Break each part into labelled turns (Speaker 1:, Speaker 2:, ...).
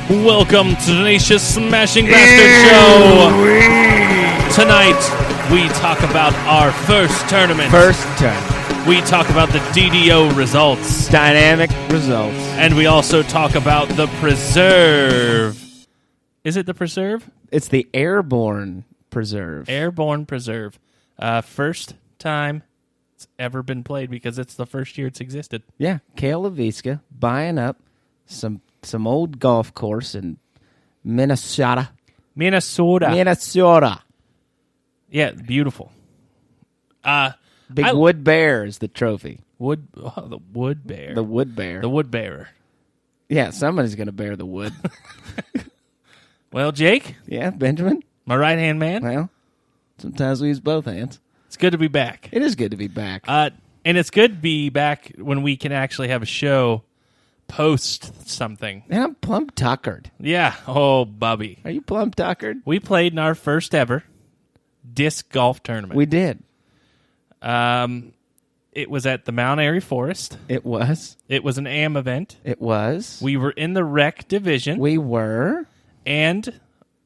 Speaker 1: Welcome to the Tenacious Smashing Bastard Show. Tonight, we talk about our first tournament. We talk about the DDO results.
Speaker 2: Dynamic results.
Speaker 1: And we also talk about the Preserve. Is it the Preserve?
Speaker 2: It's the Airborne Preserve.
Speaker 1: Airborne Preserve. First time it's ever been played because it's the first year it's existed.
Speaker 2: Yeah, Kale LaVisca buying up some old golf course in Minnesota.
Speaker 1: Yeah, beautiful.
Speaker 2: Big wood bear is the trophy.
Speaker 1: The wood bear.
Speaker 2: The wood bear.
Speaker 1: The wood bearer.
Speaker 2: Yeah, somebody's going to bear the wood.
Speaker 1: Well, Jake?
Speaker 2: Yeah, Benjamin?
Speaker 1: My right-hand man?
Speaker 2: Well, sometimes we use both hands.
Speaker 1: It's good to be back.
Speaker 2: It is good to be back.
Speaker 1: And it's good to be back when we can actually have a show post something.
Speaker 2: And I'm plump tuckered.
Speaker 1: Yeah. Oh, Bubby.
Speaker 2: Are you plump tuckered?
Speaker 1: We played in our first ever disc golf tournament.
Speaker 2: We did.
Speaker 1: It was at the Mount Airy Forest.
Speaker 2: It was.
Speaker 1: It was an AM event.
Speaker 2: It was.
Speaker 1: We were in the rec division.
Speaker 2: We were.
Speaker 1: And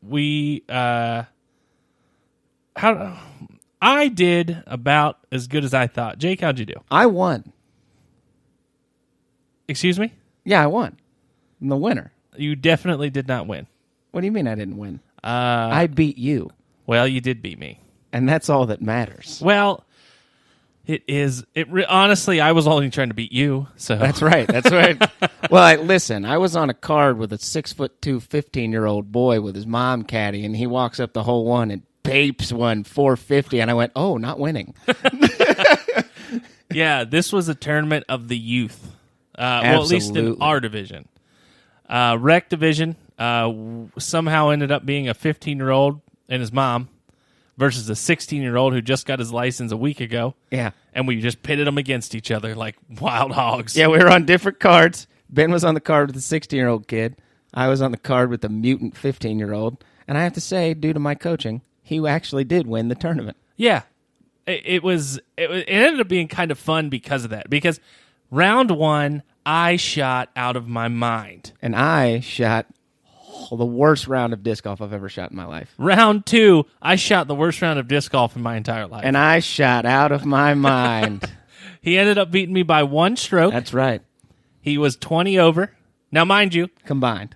Speaker 1: we, I did about as good as I thought. Jake, how'd you do?
Speaker 2: I won.
Speaker 1: Excuse me?
Speaker 2: Yeah, I won. I'm the winner.
Speaker 1: You definitely did not win.
Speaker 2: What do you mean I didn't win? I beat you.
Speaker 1: Well, you did beat me.
Speaker 2: And that's all that matters.
Speaker 1: Well, honestly, I was only trying to beat you. So
Speaker 2: That's right. That's right. Well, listen, I was on a card with a 6'2", 15-year-old boy with his mom caddy, and he walks up the hole one and papes one 450, and I went, oh, not winning.
Speaker 1: Yeah, this was a tournament of the youth. Well, at least in our division. Rec division somehow ended up being a 15-year-old and his mom versus a 16-year-old who just got his license a week ago.
Speaker 2: Yeah.
Speaker 1: And we just pitted them against each other like wild hogs.
Speaker 2: Yeah, we were on different cards. Ben was on the card with the 16-year-old kid. I was on the card with the mutant 15-year-old. And I have to say, due to my coaching, he actually did win the tournament.
Speaker 1: Yeah. It ended up being kind of fun because of that. Because round one, I shot out of my mind.
Speaker 2: And I shot the worst round of disc golf I've ever shot in my life.
Speaker 1: Round two, I shot the worst round of disc golf in my entire life.
Speaker 2: And I shot out of my mind.
Speaker 1: He ended up beating me by one stroke.
Speaker 2: That's right.
Speaker 1: He was 20 over. Now, mind you,
Speaker 2: combined.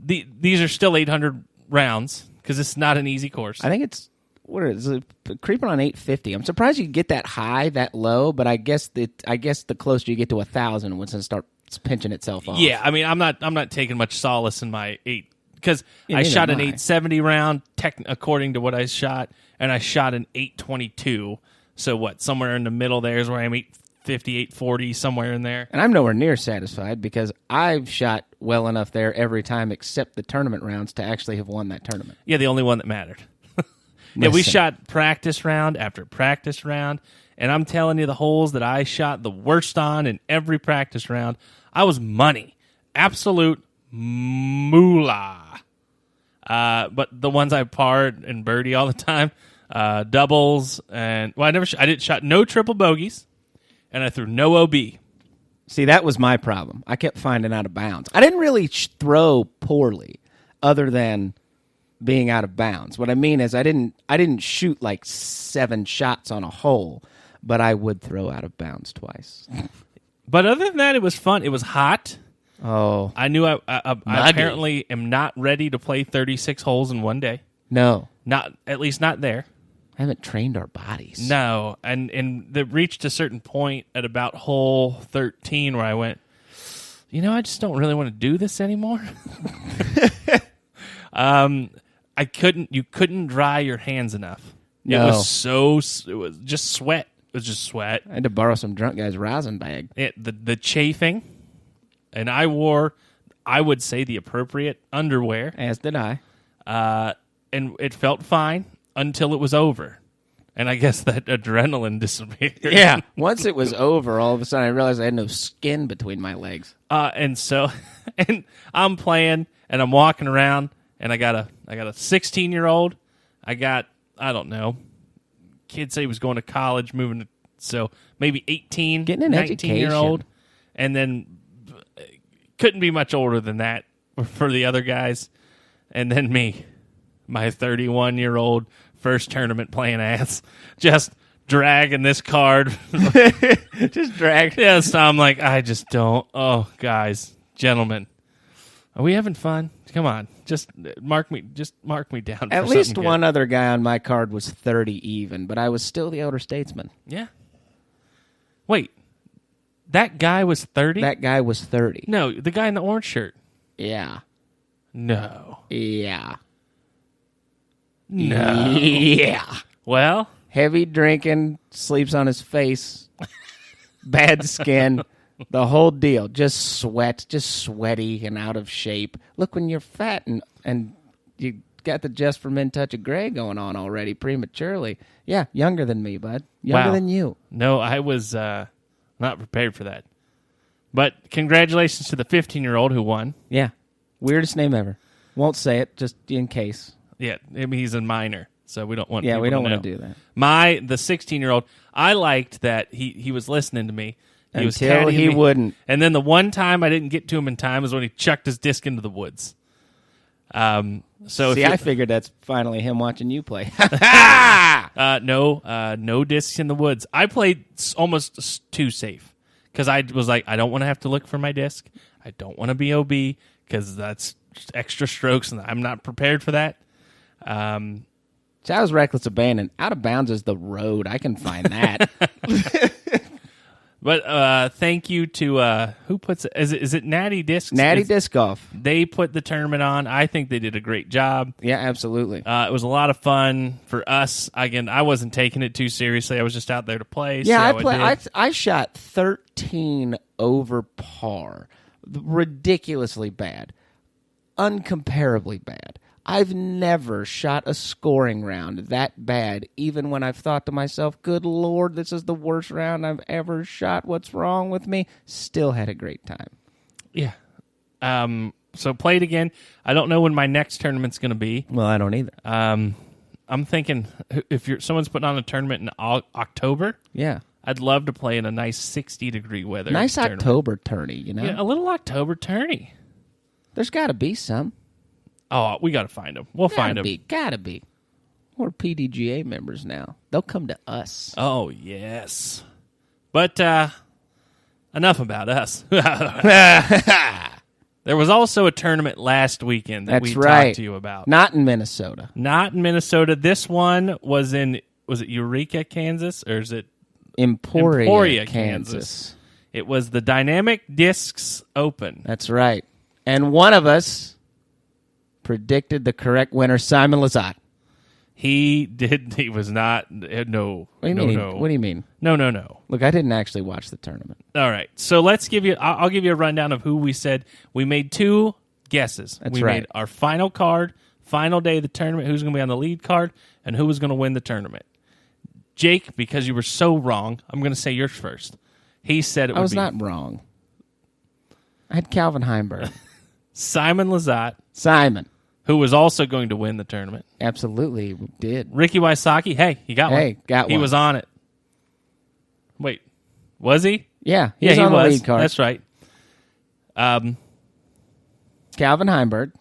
Speaker 1: These are still 800 rounds because it's not an easy course.
Speaker 2: I think it's creeping on 850. I'm surprised you get that high, that low, but I guess the closer you get to 1,000, once it starts pinching itself off.
Speaker 1: Yeah, I mean, I'm not taking much solace in my 8 because I shot an 870 round according to what I shot, and I shot an 822. So what? Somewhere in the middle there is where I'm 850, 840, somewhere in there. And
Speaker 2: I'm nowhere near satisfied because I've shot well enough there every time except the tournament rounds to actually have won that tournament.
Speaker 1: Yeah, the only one that mattered. Yeah, we shot practice round after practice round, and I'm telling you, the holes that I shot the worst on in every practice round, I was money. Absolute moolah. But the ones I parred and birdie all the time, doubles, and well, I shot no triple bogeys, and I threw no OB.
Speaker 2: See, that was my problem. I kept finding out of bounds. I didn't really throw poorly, other than being out of bounds. What I mean is I didn't shoot like 7 shots on a hole, but I would throw out of bounds twice.
Speaker 1: But other than that, it was fun. It was hot.
Speaker 2: Oh.
Speaker 1: I knew I apparently am not ready to play 36 holes in one day.
Speaker 2: No.
Speaker 1: At least not there.
Speaker 2: I haven't trained our bodies.
Speaker 1: No. And they reached a certain point at about hole 13 where I went, I just don't really want to do this anymore. You couldn't dry your hands enough.
Speaker 2: No.
Speaker 1: It was just sweat. It was just sweat.
Speaker 2: I had to borrow some drunk guy's rosin bag.
Speaker 1: The chafing, and I wore, I would say, the appropriate underwear.
Speaker 2: As did I.
Speaker 1: And it felt fine until it was over. And I guess that adrenaline disappeared.
Speaker 2: Yeah. Once it was over, all of a sudden I realized I had no skin between my legs.
Speaker 1: And I'm playing, and I'm walking around, and I got a 16-year-old. I don't know. Kid said he was going to college, so maybe 18,
Speaker 2: getting an
Speaker 1: 19-year-old. And then couldn't be much older than that. for the other guys, and then me, my 31-year-old first tournament playing ass, just dragging this card.
Speaker 2: Just drag.
Speaker 1: Yeah, so I'm like, I just don't. Oh, guys, gentlemen, are we having fun? Come on, just mark me down.
Speaker 2: At
Speaker 1: for
Speaker 2: least
Speaker 1: something
Speaker 2: one
Speaker 1: good.
Speaker 2: other guy on my card was 30 even, but I was still the elder statesman.
Speaker 1: Yeah. Wait, that guy was 30?
Speaker 2: That guy was 30.
Speaker 1: No, the guy in the orange shirt.
Speaker 2: Yeah.
Speaker 1: No.
Speaker 2: Yeah.
Speaker 1: No.
Speaker 2: Yeah.
Speaker 1: Well,
Speaker 2: Heavy drinking, sleeps on his face, bad skin, the whole deal. Just sweaty and out of shape. Look, when you're fat and you got the Just for Men touch of gray going on already prematurely. Yeah, younger than me, bud. Younger
Speaker 1: Wow.
Speaker 2: than you.
Speaker 1: no, I was not prepared for that. But congratulations to the 15-year-old who won.
Speaker 2: Yeah. Weirdest name ever. Won't say it, just in case.
Speaker 1: Yeah, I mean, he's a minor, so we don't want.
Speaker 2: Yeah, we
Speaker 1: people
Speaker 2: don't
Speaker 1: to
Speaker 2: want to
Speaker 1: know.
Speaker 2: do that.
Speaker 1: The 16-year-old, I liked that he was listening to me. He was
Speaker 2: Until
Speaker 1: caddying
Speaker 2: he
Speaker 1: me.
Speaker 2: wouldn't.
Speaker 1: And then the one time I didn't get to him in time was when he chucked his disc into the woods. So
Speaker 2: See,
Speaker 1: if
Speaker 2: I figured that's finally him watching you play.
Speaker 1: no discs in the woods. I played almost too safe because I was like, I don't want to have to look for my disc. I don't want to be OB because that's just extra strokes, and I'm not prepared for that.
Speaker 2: See, I was reckless abandon. Out of bounds is the road. I can find that.
Speaker 1: But thank you to who puts it? Is it Natty Discs?
Speaker 2: Natty Disc Golf.
Speaker 1: They put the tournament on. I think they did a great job.
Speaker 2: Yeah, absolutely.
Speaker 1: It was a lot of fun for us. Again, I wasn't taking it too seriously. I was just out there to play.
Speaker 2: Yeah,
Speaker 1: did.
Speaker 2: I shot 13 over par. Ridiculously bad. Uncomparably bad. I've never shot a scoring round that bad, even when I've thought to myself, good Lord, this is the worst round I've ever shot. What's wrong with me? Still had a great time.
Speaker 1: Yeah. So played again. I don't know when my next tournament's going to be.
Speaker 2: Well, I don't either.
Speaker 1: I'm thinking if someone's putting on a tournament in October,
Speaker 2: Yeah.
Speaker 1: I'd love to play in a nice 60-degree weather.
Speaker 2: Nice
Speaker 1: tournament.
Speaker 2: October tourney, you know?
Speaker 1: Yeah, a little October tourney.
Speaker 2: There's got to be some.
Speaker 1: Oh, we got to find them. We'll find them.
Speaker 2: Gotta be. We're PDGA members now. They'll come to us.
Speaker 1: Oh, yes. But enough about us. There was also a tournament last weekend that
Speaker 2: That's
Speaker 1: we
Speaker 2: right.
Speaker 1: talked to you about.
Speaker 2: Not in Minnesota.
Speaker 1: Not in Minnesota. This one was it Eureka, Kansas, or is it
Speaker 2: Emporia,
Speaker 1: Kansas? It was the Dynamic Discs Open.
Speaker 2: That's right. And one of us predicted the correct winner, Simon Lazat.
Speaker 1: He did. He was not. No.
Speaker 2: What do you
Speaker 1: no,
Speaker 2: mean?
Speaker 1: No.
Speaker 2: What do you mean?
Speaker 1: No.
Speaker 2: Look, I didn't actually watch the tournament.
Speaker 1: All right. So let's give you. I'll give you a rundown of who we said. We made two guesses.
Speaker 2: That's
Speaker 1: we
Speaker 2: right.
Speaker 1: made our final card, final day of the tournament. Who's going to be on the lead card, and who was going to win the tournament. Jake, because you were so wrong, I'm going to say yours first. He said
Speaker 2: I was not wrong. I had Calvin Heimberg.
Speaker 1: Simon Lazat,
Speaker 2: Simon.
Speaker 1: who was also going to win the tournament.
Speaker 2: Absolutely did.
Speaker 1: Ricky Wysocki, hey, he got one.
Speaker 2: Hey, got
Speaker 1: He
Speaker 2: one.
Speaker 1: was on it. Wait, was he?
Speaker 2: Yeah,
Speaker 1: Yeah,
Speaker 2: was
Speaker 1: he
Speaker 2: on
Speaker 1: was.
Speaker 2: the lead card.
Speaker 1: That's right.
Speaker 2: Calvin Heimberg,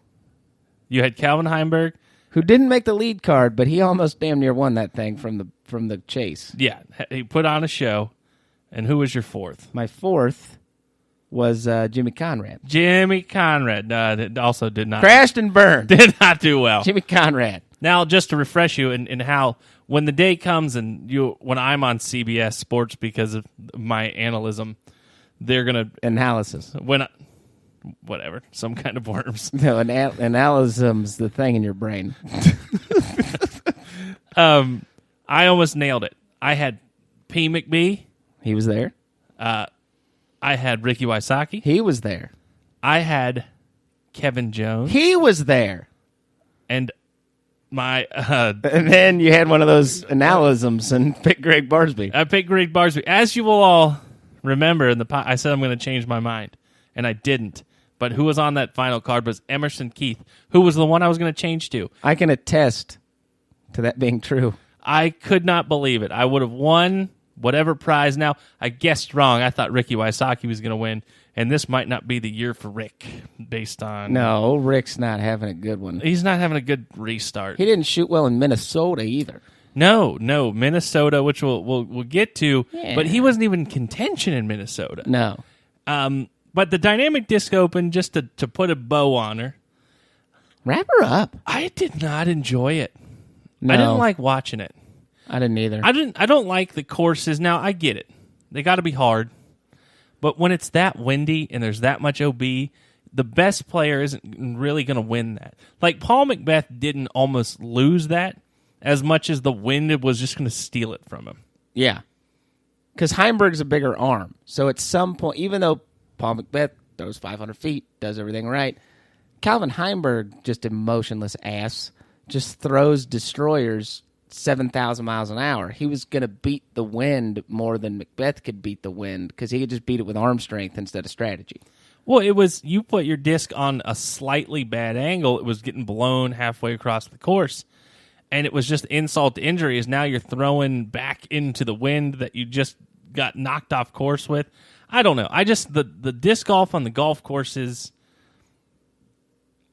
Speaker 1: You had Calvin Heimberg.
Speaker 2: who didn't make the lead card, but he almost damn near won that thing from the chase.
Speaker 1: Yeah, he put on a show. And who was your fourth?
Speaker 2: My fourth was Jimmy Conrad.
Speaker 1: Jimmy Conrad. That also did not
Speaker 2: Crashed and burned.
Speaker 1: did not do well.
Speaker 2: Jimmy Conrad.
Speaker 1: Now, just to refresh you in how when the day comes and when I'm on CBS Sports because of my analysm, they're gonna
Speaker 2: Analysis.
Speaker 1: whatever, some kind of worms.
Speaker 2: No, analysm's the thing in your brain.
Speaker 1: I almost nailed it. I had P. McBee.
Speaker 2: He was there.
Speaker 1: I had Ricky Wysocki.
Speaker 2: He was there.
Speaker 1: I had Kevin Jones.
Speaker 2: He was there.
Speaker 1: And my
Speaker 2: And then you had one of those analysms and picked Greg Barsby.
Speaker 1: I picked Greg Barsby. As you will all remember, I said I'm going to change my mind, and I didn't. But who was on that final card was Emerson Keith, who was the one I was going to change to.
Speaker 2: I can attest to that being true.
Speaker 1: I could not believe it. I would have won whatever prize. Now, I guessed wrong. I thought Ricky Wysocki was going to win, and this might not be the year for Rick based on...
Speaker 2: No, Rick's not having a good one.
Speaker 1: He's not having a good restart.
Speaker 2: He didn't shoot well in Minnesota either.
Speaker 1: No, Minnesota, which we'll get to, but he wasn't even in contention in Minnesota.
Speaker 2: No.
Speaker 1: But the Dynamic Disc Open, just to put a bow on her...
Speaker 2: Wrap her up.
Speaker 1: I did not enjoy it.
Speaker 2: No.
Speaker 1: I didn't like watching it.
Speaker 2: I didn't either.
Speaker 1: I don't like the courses. Now, I get it. They got to be hard. But when it's that windy and there's that much OB, the best player isn't really going to win that. Like, Paul Macbeth didn't almost lose that as much as the wind was just going to steal it from him.
Speaker 2: Yeah. Because Heimberg's a bigger arm. So at some point, even though Paul Macbeth throws 500 feet, does everything right, Calvin Heimberg, just a motionless ass, just throws destroyers 7,000 miles an hour. He was going to beat the wind more than Macbeth could beat the wind because he could just beat it with arm strength instead of strategy.
Speaker 1: Well, it was, you put your disc on a slightly bad angle, it was getting blown halfway across the course, and it was just insult to injury, is now you're throwing back into the wind that you just got knocked off course with. I don't know. The disc golf on the golf courses,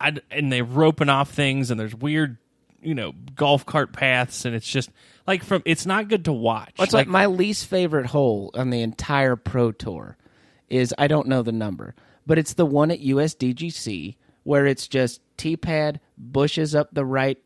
Speaker 1: and they're roping off things, and there's weird, golf cart paths, and it's just like it's not good to watch.
Speaker 2: Well, it's like my least favorite hole on the entire Pro Tour is, I don't know the number, but it's the one at USDGC where it's just tee pad, bushes up the right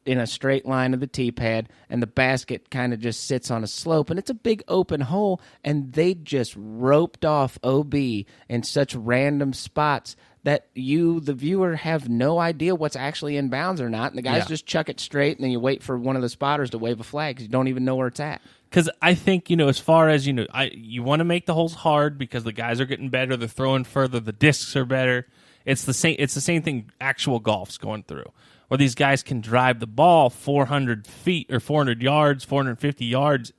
Speaker 2: in a straight line of the tee pad, and the basket kind of just sits on a slope, and it's a big open hole, and they just roped off OB in such random spots that you, the viewer, have no idea what's actually in bounds or not, and the guys just chuck it straight, and then you wait for one of the spotters to wave a flag because you don't even know where it's at.
Speaker 1: Because I think, as far as, you want to make the holes hard because the guys are getting better, they're throwing further, the discs are better. It's the same thing actual golf's going through, where these guys can drive the ball 400 feet or 400 yards, 450 yards,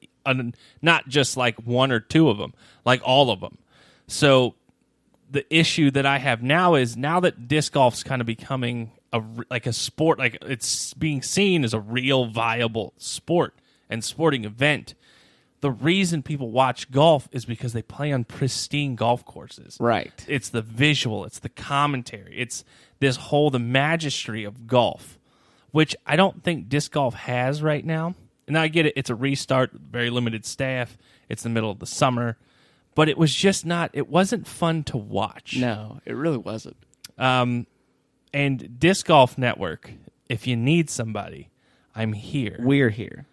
Speaker 1: not just like one or two of them, like all of them. So the issue that I have now is, now that disc golf's kind of becoming a sport, like it's being seen as a real viable sport and sporting event, the reason people watch golf is because they play on pristine golf courses.
Speaker 2: Right.
Speaker 1: It's the visual, it's the commentary, it's the magistry of golf, which I don't think disc golf has right now. And I get it, it's a restart, very limited staff, it's the middle of the summer, but it was just it wasn't fun to watch.
Speaker 2: No, it really wasn't.
Speaker 1: And Disc Golf Network, if you need somebody, I'm here.
Speaker 2: We're here.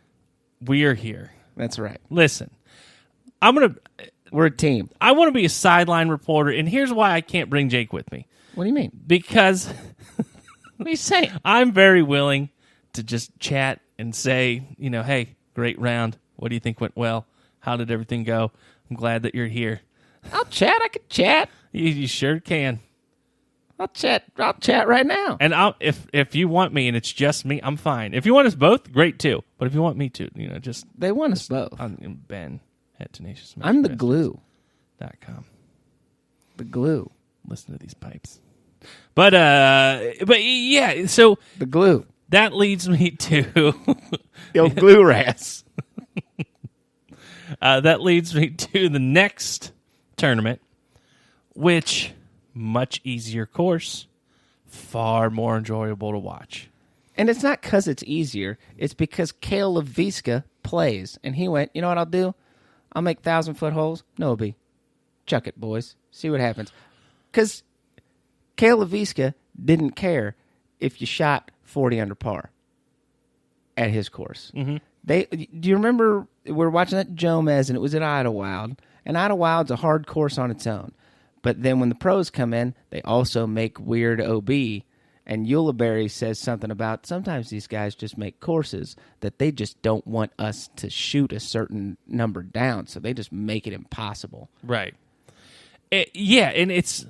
Speaker 1: We're here.
Speaker 2: That's right.
Speaker 1: Listen,
Speaker 2: we're a team.
Speaker 1: I want to be a sideline reporter, and here's why I can't bring Jake with me.
Speaker 2: What do you mean?
Speaker 1: Because
Speaker 2: what are you saying?
Speaker 1: I'm very willing to just chat and say, hey, great round. What do you think went well? How did everything go? I'm glad that you're here.
Speaker 2: I'll chat. I can chat.
Speaker 1: You sure can.
Speaker 2: I'll chat right now.
Speaker 1: And if you want me and it's just me, I'm fine. If you want us both, great too. But if you want me to, just...
Speaker 2: They want us both.
Speaker 1: I'm Ben at Tenacious.
Speaker 2: I'm the glue.
Speaker 1: .com.
Speaker 2: The glue.
Speaker 1: Listen to these pipes. But yeah, so...
Speaker 2: The glue.
Speaker 1: That leads me to...
Speaker 2: Yo, glue ras.
Speaker 1: That leads me to the next tournament, which... much easier course, far more enjoyable to watch.
Speaker 2: And it's not because it's easier. It's because Cale Laviska plays. And he went, you know what I'll do? I'll make 1,000-foot holes. No, it'll be. Chuck it, boys. See what happens. Because Cale Laviska didn't care if you shot 40 under par at his course.
Speaker 1: Mm-hmm.
Speaker 2: Do you remember we were watching that Jomez, and it was at Idlewild. And Idlewild's a hard course on its own. But then when the pros come in, they also make weird OB. And Ulibarri says something about sometimes these guys just make courses that they just don't want us to shoot a certain number down. So they just make it impossible.
Speaker 1: Right. Yeah, and it's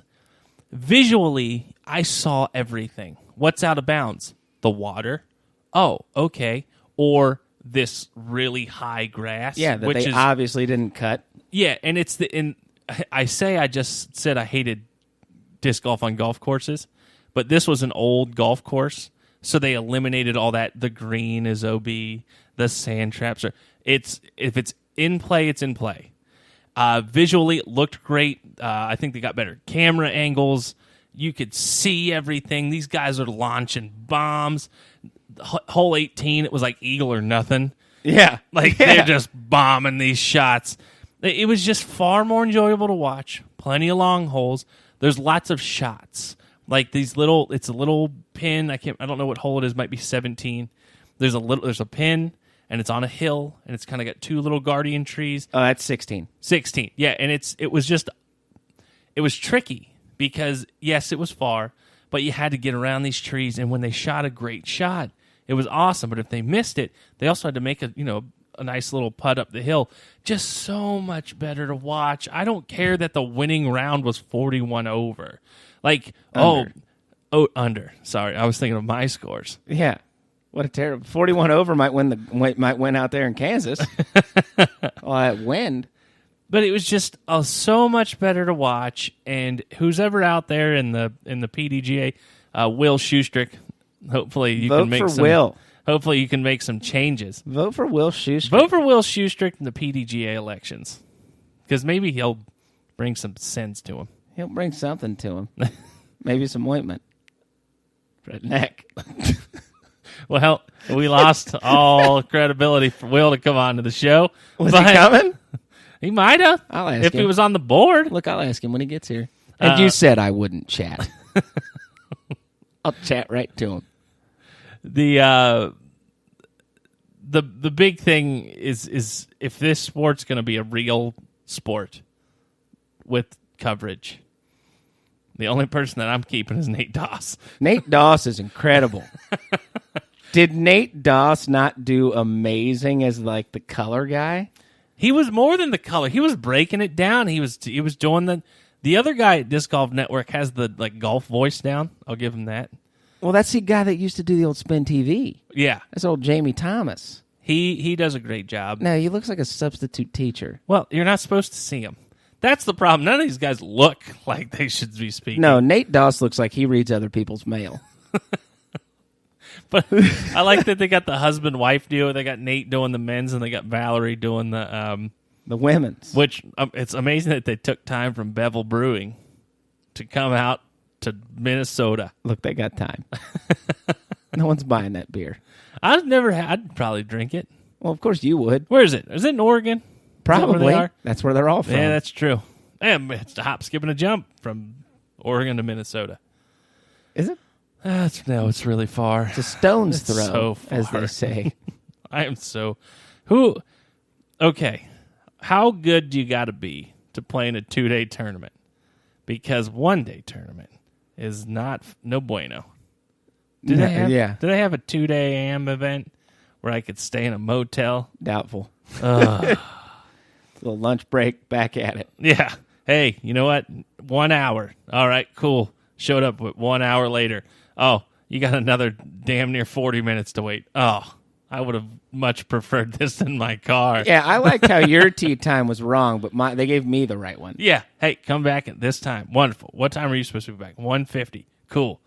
Speaker 1: visually, I saw everything. What's out of bounds? The water. Oh, okay. Or this really high grass.
Speaker 2: Yeah, that they obviously didn't cut.
Speaker 1: Yeah, and it's I just said I hated disc golf on golf courses, but this was an old golf course, so they eliminated all that. The green is OB, the sand traps are. If it's in play, it's in play. Visually, it looked great. I think they got better camera angles. You could see everything. These guys are launching bombs. Hole 18, it was like eagle or nothing.
Speaker 2: Yeah.
Speaker 1: They're just bombing these shots. It was just far more enjoyable to watch. Plenty of long holes. There's lots of shots. Like it's a little pin. I don't know what hole it is. Might be 17. There's a pin, and it's on a hill, and it's kind of got two little guardian trees.
Speaker 2: Oh, that's 16.
Speaker 1: 16. Yeah, and it was tricky because yes, it was far, but you had to get around these trees, and when they shot a great shot, it was awesome. But if they missed it, they also had to make a nice little putt up the hill. Just so much better to watch. I don't care that the winning round was 41 over. Under. Sorry, I was thinking of my scores.
Speaker 2: Yeah. What a terrible 41 over might win out there in Kansas. All that wind.
Speaker 1: But it was just so much better to watch. And who's ever out there in the PDGA, Will Schustrick, hopefully you
Speaker 2: Vote
Speaker 1: can make
Speaker 2: for
Speaker 1: some.
Speaker 2: Will.
Speaker 1: Hopefully you can make some changes.
Speaker 2: Vote for Will Schustrick.
Speaker 1: Vote for Will Schustrick in the PDGA elections, because maybe he'll bring some sense to him.
Speaker 2: He'll bring something to him. Maybe some ointment for a neck.
Speaker 1: Well, we lost all credibility for Will to come on to the show.
Speaker 2: Was he coming?
Speaker 1: He might have.
Speaker 2: I'll ask
Speaker 1: if
Speaker 2: him.
Speaker 1: He was on the board.
Speaker 2: Look, I'll ask him when he gets here. And you said I wouldn't chat. I'll chat right to him.
Speaker 1: The big thing is if this sport's going to be a real sport with coverage, the only person that I'm keeping is Nate Doss.
Speaker 2: Nate Doss is incredible. Did Nate Doss not do amazing as like the color guy?
Speaker 1: He was more than the color. He was breaking it down. He was doing the other guy at Disc Golf Network has the golf voice down. I'll give him that.
Speaker 2: Well, that's the guy that used to do the old Spin TV.
Speaker 1: Yeah.
Speaker 2: That's old Jamie Thomas.
Speaker 1: He does a great job.
Speaker 2: No, he looks like a substitute teacher.
Speaker 1: Well, you're not supposed to see him. That's the problem. None of these guys look like they should be speaking.
Speaker 2: No, Nate Doss looks like he reads other people's mail.
Speaker 1: But I like that they got the husband-wife duo. They got Nate doing the men's, and they got Valerie doing the
Speaker 2: women's.
Speaker 1: Which it's amazing that they took time from Bevel Brewing to come out to Minnesota.
Speaker 2: Look, they got time. No one's buying that beer.
Speaker 1: I'd probably drink it.
Speaker 2: Well, of course you would.
Speaker 1: Where is it? Is it in Oregon?
Speaker 2: Probably. That's where they're all from.
Speaker 1: Yeah, that's true. And it's a hop, skip, and a jump from Oregon to Minnesota.
Speaker 2: Is it?
Speaker 1: No, it's really far.
Speaker 2: It's a stone's throw,
Speaker 1: so far.
Speaker 2: as they say.
Speaker 1: I am so... Okay, how good do you got to be to play in a 2-day tournament? Because 1-day tournament is no bueno. Do they have a 2-day AM event where I could stay in a motel?
Speaker 2: Doubtful. Little lunch break, back at it.
Speaker 1: Yeah. Hey, you know what? 1 hour. All right, cool. Showed up with 1 hour later. Oh, you got another damn near 40 minutes to wait. Oh, I would have much preferred this in my car.
Speaker 2: Yeah, I like how your tee time was wrong, but they gave me the right one.
Speaker 1: Yeah. Hey, come back at this time. Wonderful. What time are you supposed to be back? 1:50. Cool.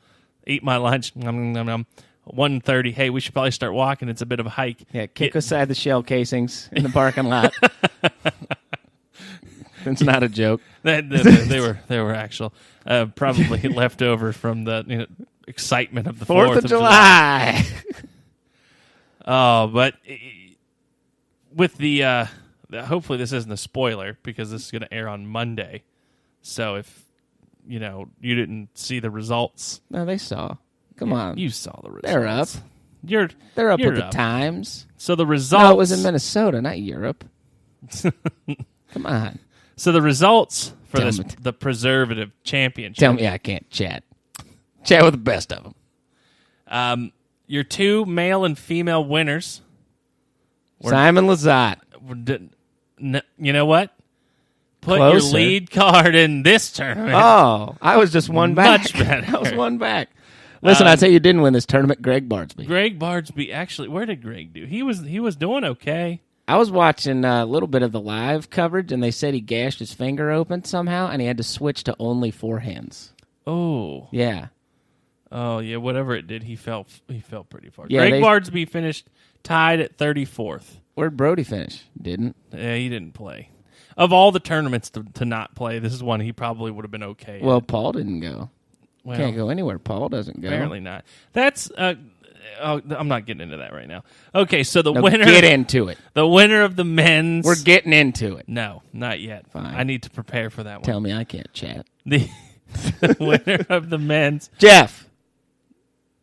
Speaker 1: Eat my lunch. 1:30. Hey, we should probably start walking. It's a bit of a hike.
Speaker 2: Yeah, kick aside the shell casings in the parking lot. It's not a joke.
Speaker 1: They were actual, probably left over from the excitement of the 4th of
Speaker 2: July.
Speaker 1: Oh, but with the hopefully this isn't a spoiler because this is going to air on Monday. So if you didn't see the results,
Speaker 2: no, they saw. Come on,
Speaker 1: you saw the results.
Speaker 2: They're up. They're up with the times.
Speaker 1: So the results.
Speaker 2: No, it was in Minnesota, not Europe. Come on.
Speaker 1: So the results for the Preservative Championship.
Speaker 2: Tell me I can't chat. Chat with the best of
Speaker 1: them. Your 2 male and female winners.
Speaker 2: Simon Lizotte.
Speaker 1: You know what? Put
Speaker 2: Closer.
Speaker 1: Your lead card in this tournament.
Speaker 2: Oh, I was just one back.
Speaker 1: Much better.
Speaker 2: I was one back. Listen, I'd say you didn't win this tournament, Greg Bardsby.
Speaker 1: Greg Bardsby, actually, where did Greg do? He was doing okay.
Speaker 2: I was watching a little bit of the live coverage, and they said he gashed his finger open somehow, and he had to switch to only forehands.
Speaker 1: Oh.
Speaker 2: Yeah.
Speaker 1: Oh, yeah, whatever it did, he fell pretty far.
Speaker 2: Yeah,
Speaker 1: Greg Bardsby finished tied at 34th.
Speaker 2: Where'd Brody finish? Didn't.
Speaker 1: Yeah, he didn't play. Of all the tournaments to not play, this is one he probably would have been okay
Speaker 2: Well,
Speaker 1: at.
Speaker 2: Paul didn't go.
Speaker 1: Well,
Speaker 2: Can't go anywhere. Paul doesn't go.
Speaker 1: Apparently not. That's... I'm not getting into that right now. Okay, so the winner...
Speaker 2: Get into it.
Speaker 1: The winner of the men's...
Speaker 2: We're getting into it.
Speaker 1: No, not yet.
Speaker 2: Fine.
Speaker 1: I need to prepare for that one.
Speaker 2: Tell me I can't chat.
Speaker 1: The winner of the men's...
Speaker 2: Jeff,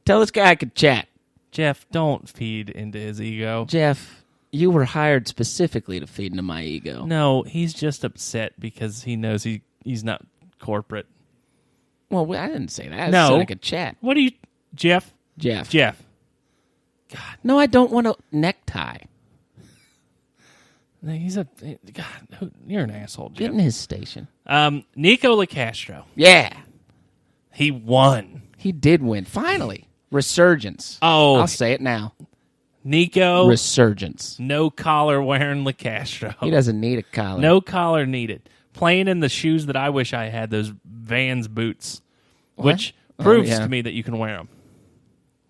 Speaker 2: tell this guy I could chat.
Speaker 1: Jeff, don't feed into his ego.
Speaker 2: Jeff, you were hired specifically to feed into my ego.
Speaker 1: No, he's just upset because he knows he's not corporate.
Speaker 2: Well, I didn't say that. I
Speaker 1: No.
Speaker 2: said I could chat.
Speaker 1: What do you... Jeff?
Speaker 2: Jeff.
Speaker 1: God.
Speaker 2: No, I don't want a necktie.
Speaker 1: He's a... God, you're an asshole, Jeff.
Speaker 2: Get in his station.
Speaker 1: Nico LaCastro.
Speaker 2: Yeah.
Speaker 1: He won.
Speaker 2: He did win. Finally. Resurgence.
Speaker 1: Oh.
Speaker 2: I'll say it now.
Speaker 1: Nico...
Speaker 2: Resurgence.
Speaker 1: No collar wearing LaCastro.
Speaker 2: He doesn't need a collar.
Speaker 1: No collar needed. Playing in the shoes that I wish I had, those Vans boots, which proves to me that you can wear them.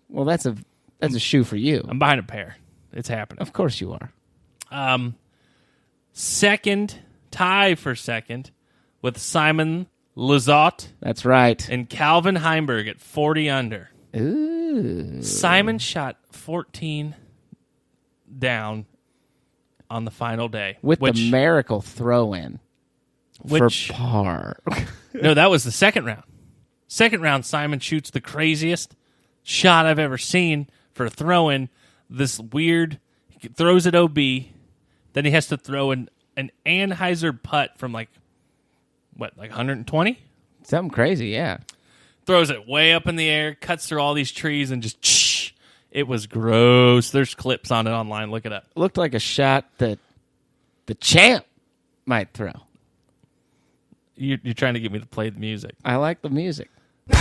Speaker 2: Well, that's a shoe for you.
Speaker 1: I'm buying a pair. It's happening.
Speaker 2: Of course you are.
Speaker 1: Second, tie for second with Simon Lizotte
Speaker 2: That's right.
Speaker 1: and Calvin Heimberg at 40 under.
Speaker 2: Ooh.
Speaker 1: Simon shot 14 down on the final day.
Speaker 2: With the miracle throw-in for par.
Speaker 1: No, that was the second round. Second round, Simon shoots the craziest shot I've ever seen for a throw-in. This weird, he throws it OB, then he has to throw an Anheuser putt from like 120?
Speaker 2: Something crazy, yeah.
Speaker 1: Throws it way up in the air, cuts through all these trees, and just shh. It was gross. There's clips on it online. Look it up.
Speaker 2: Looked like a shot that the champ might throw.
Speaker 1: You're trying to get me to play the music.
Speaker 2: I like the music.
Speaker 1: All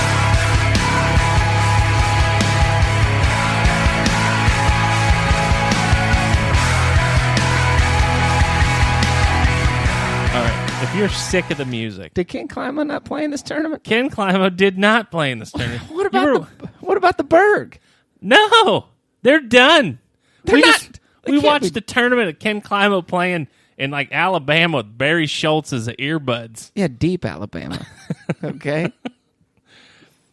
Speaker 1: right. If you're sick of the music.
Speaker 2: Did Ken Klima not play in this tournament?
Speaker 1: Ken Klima did not play in this tournament.
Speaker 2: What about the Berg?
Speaker 1: No, they're done.
Speaker 2: They're not.
Speaker 1: We watched the tournament of Ken Klima playing in like Alabama with Barry Schultz's earbuds.
Speaker 2: Yeah, deep Alabama. Okay.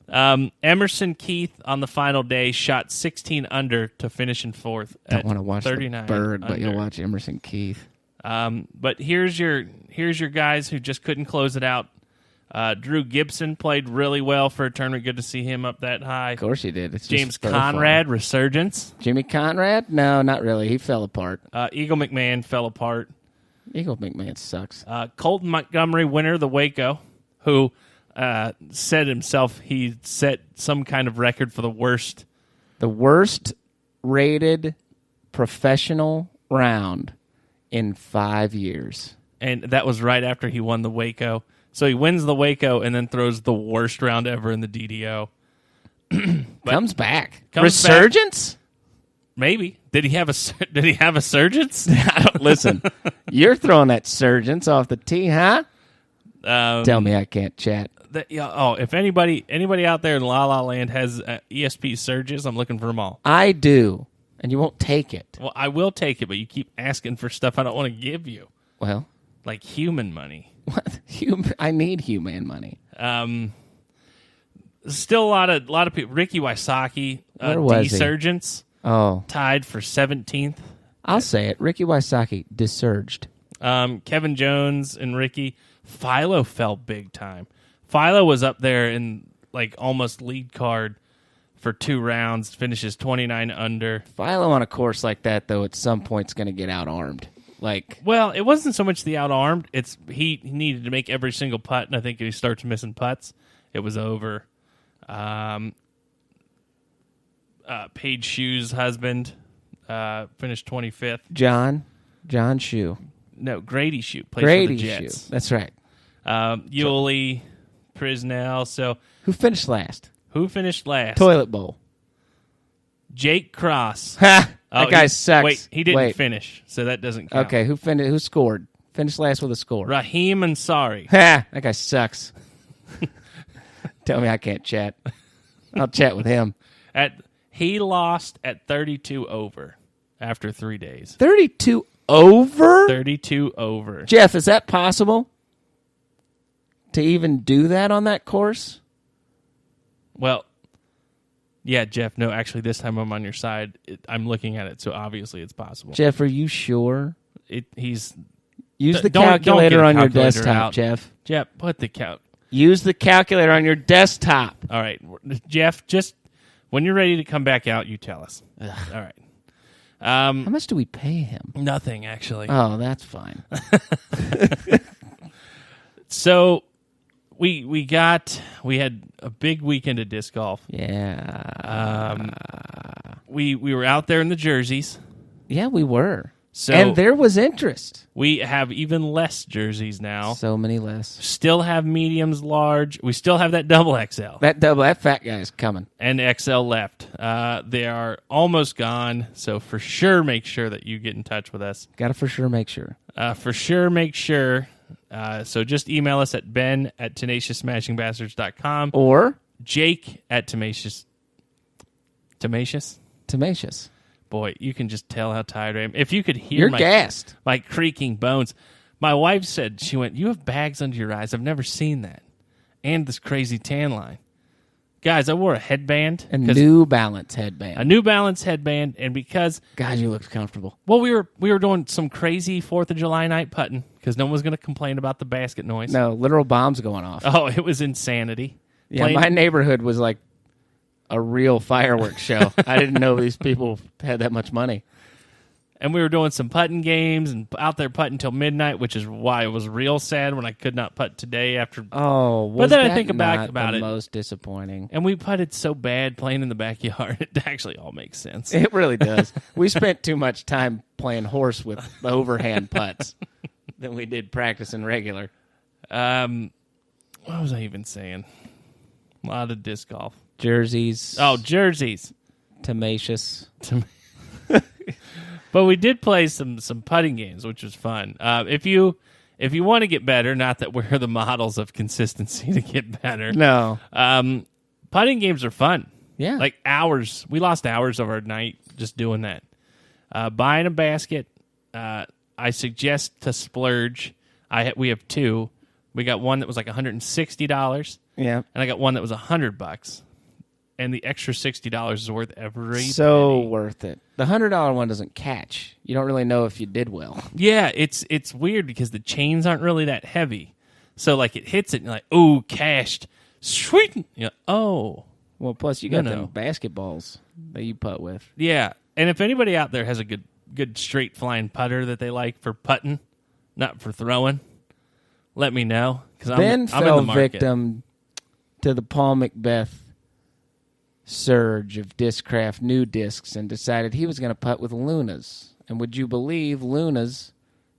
Speaker 1: Emerson Keith on the final day shot 16 under to finish in fourth.
Speaker 2: Don't want to watch the
Speaker 1: 39
Speaker 2: Berg, but
Speaker 1: under.
Speaker 2: you'll watch Emerson Keith.
Speaker 1: But here's your guys who just couldn't close it out. Drew Gibson played really well for a tournament. Good to see him up that high.
Speaker 2: Of course he did. It's
Speaker 1: James
Speaker 2: just so
Speaker 1: Conrad,
Speaker 2: fun.
Speaker 1: resurgence.
Speaker 2: Jimmy Conrad? No, not really. He fell apart.
Speaker 1: Eagle McMahon fell apart.
Speaker 2: Eagle McMahon sucks.
Speaker 1: Colton Montgomery, winner of the Waco, who said himself he set some kind of record for the worst
Speaker 2: rated professional round in 5 years.
Speaker 1: And that was right after he won the Waco. So he wins the Waco and then throws the worst round ever in the DDO.
Speaker 2: Comes back.
Speaker 1: Comes
Speaker 2: Resurgence?
Speaker 1: back. Maybe. Did he have a surgence?
Speaker 2: Listen, you're throwing that surgence off the tee, huh? Tell me I can't chat.
Speaker 1: If anybody out there in La La Land has ESP surges, I'm looking for them all.
Speaker 2: I do, and you won't take it.
Speaker 1: Well, I will take it, but you keep asking for stuff I don't want to give you.
Speaker 2: Well,
Speaker 1: like human money.
Speaker 2: What? I need human money.
Speaker 1: Still a lot of people. Ricky Wysocki,
Speaker 2: Where was he?
Speaker 1: Desurgence, tied for 17th.
Speaker 2: I'll say it. Ricky Wysocki desurged.
Speaker 1: Kevin Jones and Ricky. Philo fell big time. Philo was up there in like almost lead card for 2 rounds. Finishes 29 under.
Speaker 2: Philo on a course like that, though, at some point's going to get out-armed.
Speaker 1: Well, it wasn't so much the out-armed. It's he needed to make every single putt, and I think if he starts missing putts, it was over. Paige Shue's husband finished 25th.
Speaker 2: John Shue.
Speaker 1: No, Grady Shue plays
Speaker 2: Grady
Speaker 1: for the Jets.
Speaker 2: Shue. That's right.
Speaker 1: Yuli, Prisnell. So
Speaker 2: who finished last?
Speaker 1: Toilet
Speaker 2: bowl.
Speaker 1: Jake Cross.
Speaker 2: Ha! That guy sucks.
Speaker 1: Wait, he didn't finish, so that doesn't count.
Speaker 2: Okay, who scored? Finished last with a score.
Speaker 1: Raheem Ansari.
Speaker 2: Ha! That guy sucks. Tell me I can't chat. I'll chat with him.
Speaker 1: He lost at 32 over after 3 days.
Speaker 2: 32 over?
Speaker 1: 32 over.
Speaker 2: Jeff, is that possible? To even do that on that course?
Speaker 1: Well, yeah, Jeff, no, actually, this time I'm on your side. I'm looking at it, so obviously it's possible.
Speaker 2: Jeff, are you sure?
Speaker 1: He's...
Speaker 2: Use the
Speaker 1: don't
Speaker 2: calculator
Speaker 1: get a
Speaker 2: on your
Speaker 1: calculator
Speaker 2: desktop,
Speaker 1: out.
Speaker 2: Jeff.
Speaker 1: Jeff, put the count.
Speaker 2: Use the calculator on your desktop.
Speaker 1: All right, Jeff, just when you're ready to come back out, you tell us. All right.
Speaker 2: How much do we pay him?
Speaker 1: Nothing, actually.
Speaker 2: Oh, that's fine.
Speaker 1: So we had a big weekend of disc golf.
Speaker 2: Yeah.
Speaker 1: We were out there in the jerseys.
Speaker 2: Yeah, we were.
Speaker 1: So
Speaker 2: and there was interest.
Speaker 1: We have even less jerseys now.
Speaker 2: So many less.
Speaker 1: Still have mediums, large. We still have that double XL.
Speaker 2: That fat guy is coming.
Speaker 1: And XL left. They are almost gone. So for sure, make sure that you get in touch with us.
Speaker 2: Got to for sure make sure.
Speaker 1: For sure, make sure. So just email us at ben@tenacioussmashingbastards.com
Speaker 2: or
Speaker 1: Jake@tenacious. Tenacious? Boy, you can just tell how tired I am. If you could hear
Speaker 2: gassed.
Speaker 1: My creaking bones. My wife said, she went, "You have bags under your eyes. I've never seen that. And this crazy tan line." Guys, I wore a headband.
Speaker 2: A New Balance headband.
Speaker 1: A New Balance headband, and because...
Speaker 2: God, you looked comfortable.
Speaker 1: Well, we were doing some crazy 4th of July night putting because no one was going to complain about the basket noise.
Speaker 2: No, literal bombs going off.
Speaker 1: Oh, it was insanity.
Speaker 2: Yeah, my neighborhood was like a real fireworks show. I didn't know these people had that much money.
Speaker 1: And we were doing some putting games and out there putting till midnight, which is why it was real sad when I could not putt today after.
Speaker 2: Oh,
Speaker 1: but then I think back about it.
Speaker 2: Most disappointing.
Speaker 1: And we putted so bad playing in the backyard. It actually all makes sense.
Speaker 2: It really does. We spent too much time playing horse with overhand putts than we did practicing regular.
Speaker 1: What was I even saying? A lot of disc golf.
Speaker 2: Jerseys.
Speaker 1: Oh, jerseys.
Speaker 2: Tenacious.
Speaker 1: But we did play some putting games, which was fun. If you want to get better, not that we're the models of consistency to get better.
Speaker 2: No.
Speaker 1: Putting games are fun.
Speaker 2: Yeah.
Speaker 1: Like hours. We lost hours of our night just doing that. Buying a basket. I suggest to splurge. We have two. We got one that was like $160.
Speaker 2: Yeah.
Speaker 1: And I got one that was $100. And the extra $60 is worth every
Speaker 2: penny.
Speaker 1: Worth
Speaker 2: it. The $100 one doesn't catch. You don't really know if you did well.
Speaker 1: Yeah, it's weird because the chains aren't really that heavy. So like it hits it and you're like, "Oh, cashed." Sweet. You're like, "Oh."
Speaker 2: Well, plus you got them basketballs that you putt with.
Speaker 1: Yeah. And if anybody out there has a good straight flying putter that they like for putting, not for throwing, let me know cuz I'm in the market.
Speaker 2: Victim to the Paul Macbeth surge of Discraft new discs and decided he was going to putt with Lunas. And would you believe Lunas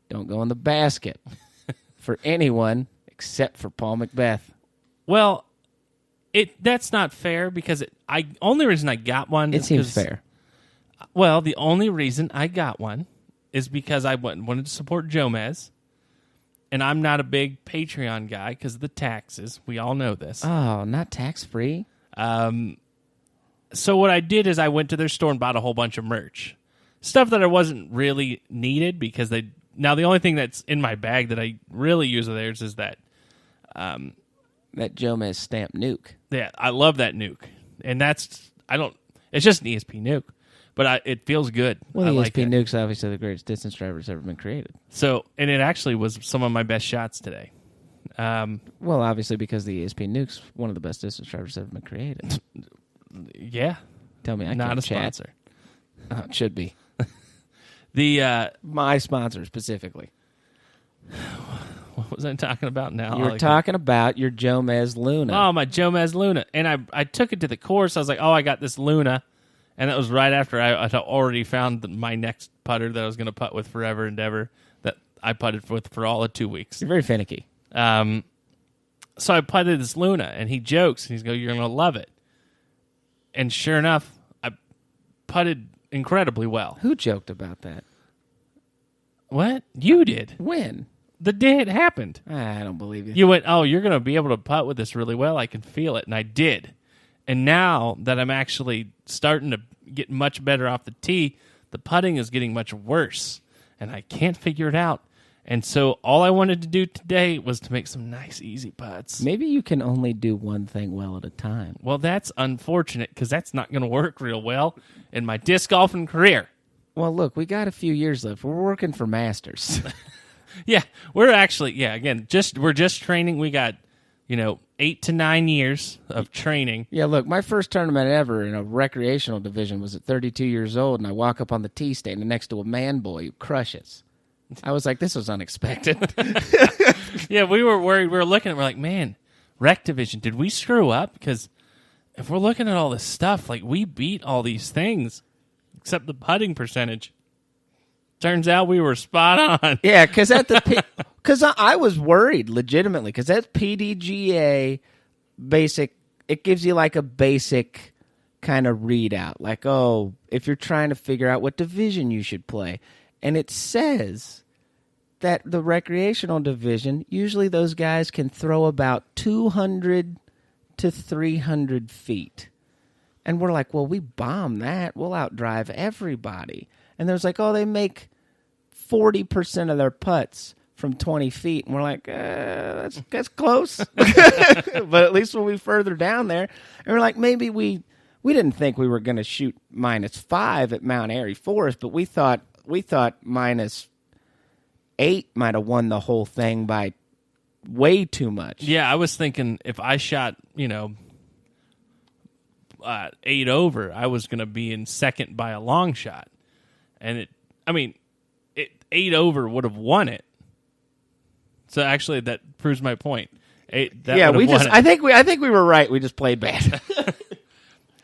Speaker 2: don't go in the basket for anyone except for Paul Macbeth?
Speaker 1: Well, that's not fair because only reason I got one
Speaker 2: it seems fair.
Speaker 1: Well, the only reason I got one is because I wanted to support Jomez. And I'm not a big Patreon guy because of the taxes. We all know this.
Speaker 2: Oh, not tax-free?
Speaker 1: So what I did is I went to their store and bought a whole bunch of merch. Stuff that I wasn't really needed because now the only thing that's in my bag that I really use of theirs is that
Speaker 2: that Jomez stamp nuke.
Speaker 1: Yeah, I love that nuke. And it's just an ESP nuke. But it feels good.
Speaker 2: Well, the ESP nuke's obviously the greatest distance driver that's ever been created.
Speaker 1: So, and it actually was some of my best shots today.
Speaker 2: Well, obviously because the ESP nuke's one of the best distance drivers ever been created.
Speaker 1: Yeah.
Speaker 2: Tell me I
Speaker 1: not
Speaker 2: can't
Speaker 1: a
Speaker 2: chat.
Speaker 1: sponsor.
Speaker 2: Oh, it should be.
Speaker 1: My
Speaker 2: sponsor specifically.
Speaker 1: What was I talking about now?
Speaker 2: You were talking about your Jomez Luna.
Speaker 1: Oh, my Jomez Luna. And I took it to the course. I was like, I got this Luna. And that was right after I had already found my next putter that I was going to putt with forever and ever that I putted with for all of 2 weeks.
Speaker 2: You're very finicky.
Speaker 1: So I putted this Luna, and he jokes, and he's going, "You're going to love it." And sure enough, I putted incredibly well.
Speaker 2: Who joked about that?
Speaker 1: What? You did.
Speaker 2: When?
Speaker 1: The day it happened.
Speaker 2: I don't believe you.
Speaker 1: You went, "Oh, you're going to be able to putt with this really well. I can feel it." And I did. And now that I'm actually starting to get much better off the tee, the putting is getting much worse, and I can't figure it out. And so all I wanted to do today was to make some nice, easy putts.
Speaker 2: Maybe you can only do one thing well at a time.
Speaker 1: Well, that's unfortunate because that's not going to work real well in my disc golfing career.
Speaker 2: Well, look, we got a few years left. We're working for Masters.
Speaker 1: Yeah, we're actually, again, we're just training. We got, 8 to 9 years of training.
Speaker 2: Yeah, look, my first tournament ever in a recreational division was at 32 years old, and I walk up on the tee standing next to a man boy who crushes. I was like, this was unexpected.
Speaker 1: Yeah, we were worried. We were looking at it. We're like, man, rec division, did we screw up? Because if we're looking at all this stuff, like we beat all these things except the putting percentage. Turns out we were spot on.
Speaker 2: Yeah, because I was worried legitimately because that's PDGA basic. It gives you like a basic kind of readout, like, oh, if you're trying to figure out what division you should play. And it says that the recreational division, usually those guys can throw about 200 to 300 feet. And we're like, well, we bomb that. We'll outdrive everybody. And there's like, oh, they make 40% of their putts from 20 feet. And we're like, that's close. But at least we'll be further down there. And we're like, maybe we didn't think we were going to shoot -5 at Mount Airy Forest, but we thought -8 might have won the whole thing by way too much.
Speaker 1: Yeah, I was thinking if I shot, 8 over, I was going to be in second by a long shot. And 8 over would have won it. So actually, that proves my point. I
Speaker 2: think we were right. We just played bad.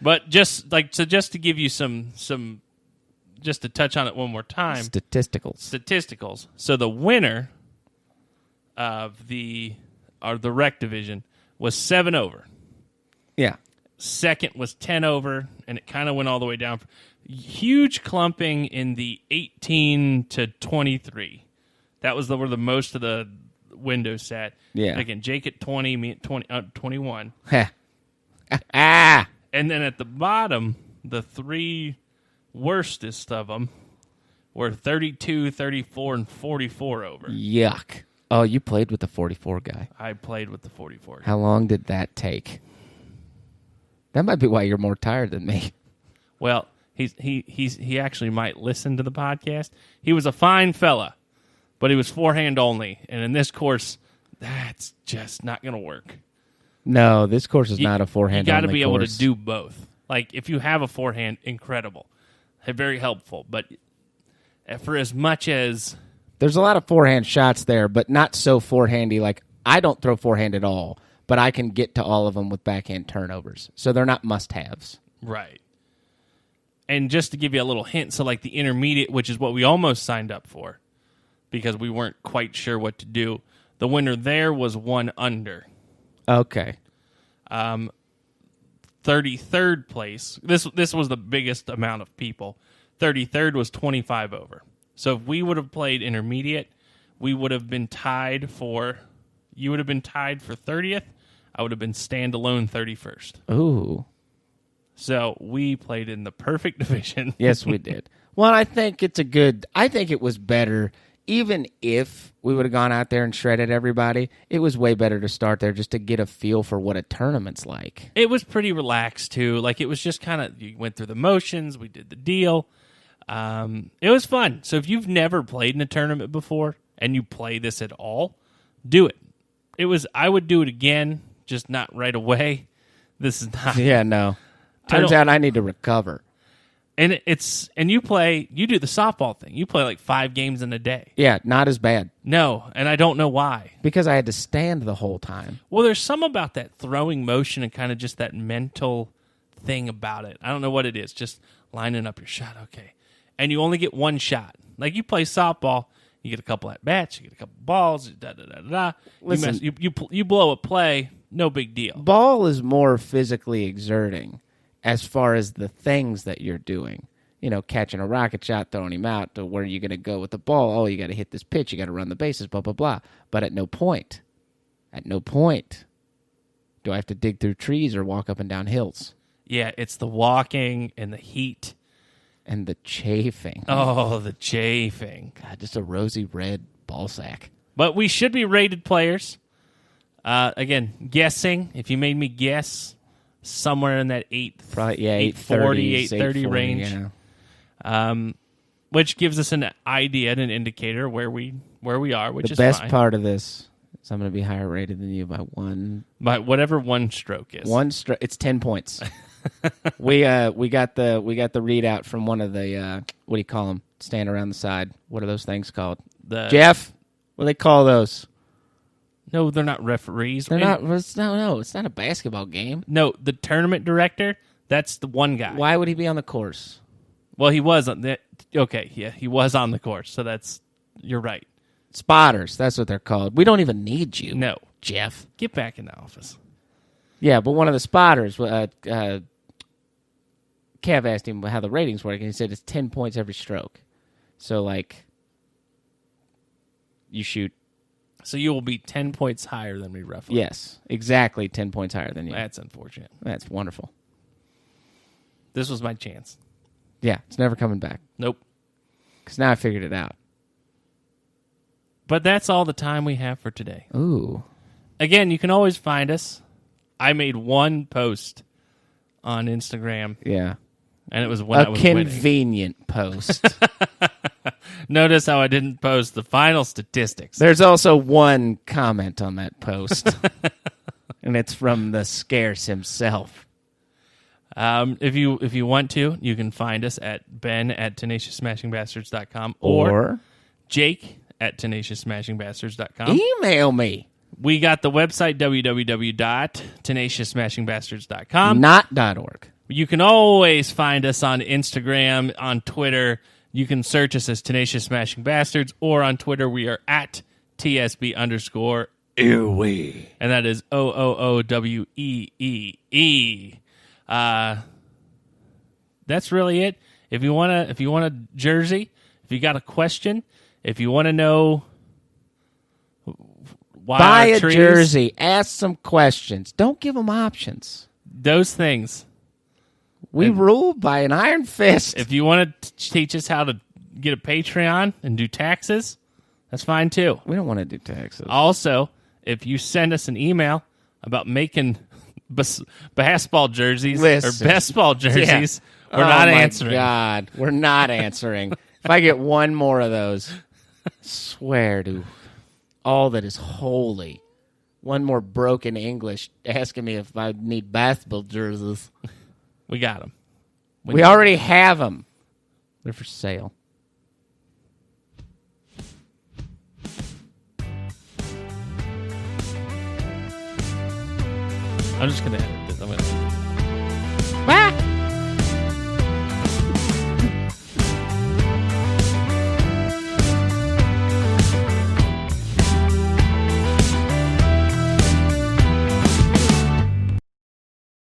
Speaker 1: But just to give you some just to touch on it one more time. Statisticals. So the winner of the rec division was 7 over.
Speaker 2: Yeah.
Speaker 1: Second was 10 over, and it kind of went all the way down. Huge clumping in the 18 to 23. That was where the most of the windows sat.
Speaker 2: Yeah.
Speaker 1: And again, Jake at 20, me at 21.
Speaker 2: Ah.
Speaker 1: And then at the bottom, the 3 worstest of them were 32, 34, and 44 over.
Speaker 2: Yuck. Oh, you played with the 44 guy.
Speaker 1: I played with the 44 guy.
Speaker 2: How long did that take? That might be why you're more tired than me.
Speaker 1: Well, he actually might listen to the podcast. He was a fine fella, but he was forehand only. And in this course, that's just not going to work.
Speaker 2: No, this course is not a forehand only.
Speaker 1: You got to be able to do both. Like, if you have a forehand, incredible. Very helpful. But for as much as...
Speaker 2: There's a lot of forehand shots there, but not so forehandy. Like, I don't throw forehand at all, but I can get to all of them with backhand turnovers. So they're not must-haves.
Speaker 1: Right. And just to give you a little hint, so like the intermediate, which is what we almost signed up for, because we weren't quite sure what to do, the winner there was 1 under.
Speaker 2: Okay.
Speaker 1: 33rd place. This was the biggest amount of people. 33rd was 25 over. So if we would have played intermediate, we would have been tied for... You would have been tied for 30th. I would have been standalone 31st.
Speaker 2: Ooh.
Speaker 1: So we played in the perfect division.
Speaker 2: Yes, we did. Well, I think it was better, even if we would have gone out there and shredded everybody, it was way better to start there just to get a feel for what a tournament's like.
Speaker 1: It was pretty relaxed, too. Like, it was just kind of, you went through the motions, we did the deal. It was fun. So if you've never played in a tournament before and you play this at all, do it. I would do it again, just not right away. This is not.
Speaker 2: Yeah, no. Turns out I need to recover.
Speaker 1: And you do the softball thing. You play like 5 games in a day.
Speaker 2: Yeah, not as bad.
Speaker 1: No, and I don't know why.
Speaker 2: Because I had to stand the whole time.
Speaker 1: Well, there's some about that throwing motion and kind of just that mental thing about it. I don't know what it is. Just lining up your shot, okay. And you only get 1 shot. Like, you play softball, you get a couple at bats, you get a couple balls, da-da-da-da-da.
Speaker 2: Listen,
Speaker 1: you blow a play, no big deal.
Speaker 2: Ball is more physically exerting as far as the things that you're doing. You know, catching a rocket shot, throwing him out, to where you're going to go with the ball. Oh, you got to hit this pitch, you got to run the bases, blah, blah, blah. But at no point do I have to dig through trees or walk up and down hills.
Speaker 1: Yeah, it's the walking and the heat.
Speaker 2: And the chafing.
Speaker 1: Oh, the chafing.
Speaker 2: God, just a rosy red ball sack.
Speaker 1: But we should be rated players. Again, guessing. If you made me guess, somewhere in that 840, 830 range.
Speaker 2: Yeah.
Speaker 1: Which gives us an idea and an indicator where we are, which is
Speaker 2: the best
Speaker 1: fine.
Speaker 2: part of this is I'm going to be higher rated than you by one.
Speaker 1: By whatever one stroke is.
Speaker 2: One stroke. It's 10 points. we got the readout from one of the what do you call them? Stand around the side. What are those things called? Jeff, what do they call those?
Speaker 1: No, they're not referees.
Speaker 2: They're not. It's not a basketball game.
Speaker 1: No, the tournament director. That's the one guy.
Speaker 2: Why would he be on the course?
Speaker 1: Well, he was on the. Okay, yeah, he was on the course. So you're right.
Speaker 2: Spotters. That's what they're called. We don't even need you.
Speaker 1: No,
Speaker 2: Jeff.
Speaker 1: Get back in the office.
Speaker 2: Yeah, but one of the spotters, Kev asked him how the ratings work, and he said it's 10 points every stroke. So, like, you shoot.
Speaker 1: So you will be 10 points higher than me, roughly.
Speaker 2: Yes, exactly 10 points higher than you.
Speaker 1: That's unfortunate.
Speaker 2: That's wonderful.
Speaker 1: This was my chance.
Speaker 2: Yeah, it's never coming back.
Speaker 1: Nope.
Speaker 2: Because now I figured it out.
Speaker 1: But that's all the time we have for today.
Speaker 2: Ooh.
Speaker 1: Again, you can always find us. I made one post on Instagram.
Speaker 2: Yeah.
Speaker 1: And it was when I was winning.
Speaker 2: A convenient post.
Speaker 1: Notice how I didn't post the final statistics.
Speaker 2: There's also one comment on that post. And it's from the Scarce himself.
Speaker 1: If you want to, you can find us at ben@tenacioussmashingbastards.com or jake@tenacioussmashingbastards.com.
Speaker 2: Email me.
Speaker 1: We got the website, www.tenacioussmashingbastards.com.
Speaker 2: Not .org.
Speaker 1: You can always find us on Instagram, on Twitter. You can search us as Tenacious Smashing Bastards, or on Twitter we are at TSB_Ewe. And that is OOOWEEE. That's really it. If you want a jersey, if you got a question, if you want to know why
Speaker 2: buy a
Speaker 1: trees,
Speaker 2: jersey, ask some questions. Don't give them options.
Speaker 1: Those things.
Speaker 2: We rule by an iron fist.
Speaker 1: If you want to teach us how to get a Patreon and do taxes, that's fine too.
Speaker 2: We don't want to do taxes.
Speaker 1: Also, if you send us an email about making basketball jerseys or best ball jerseys, we're not answering.
Speaker 2: God, we're not answering. If I get one more of those, swear to all that is holy, one more broken English asking me if I need basketball jerseys.
Speaker 1: We got them.
Speaker 2: We already have them. They're for sale.
Speaker 1: I'm just going to edit this. I'm going to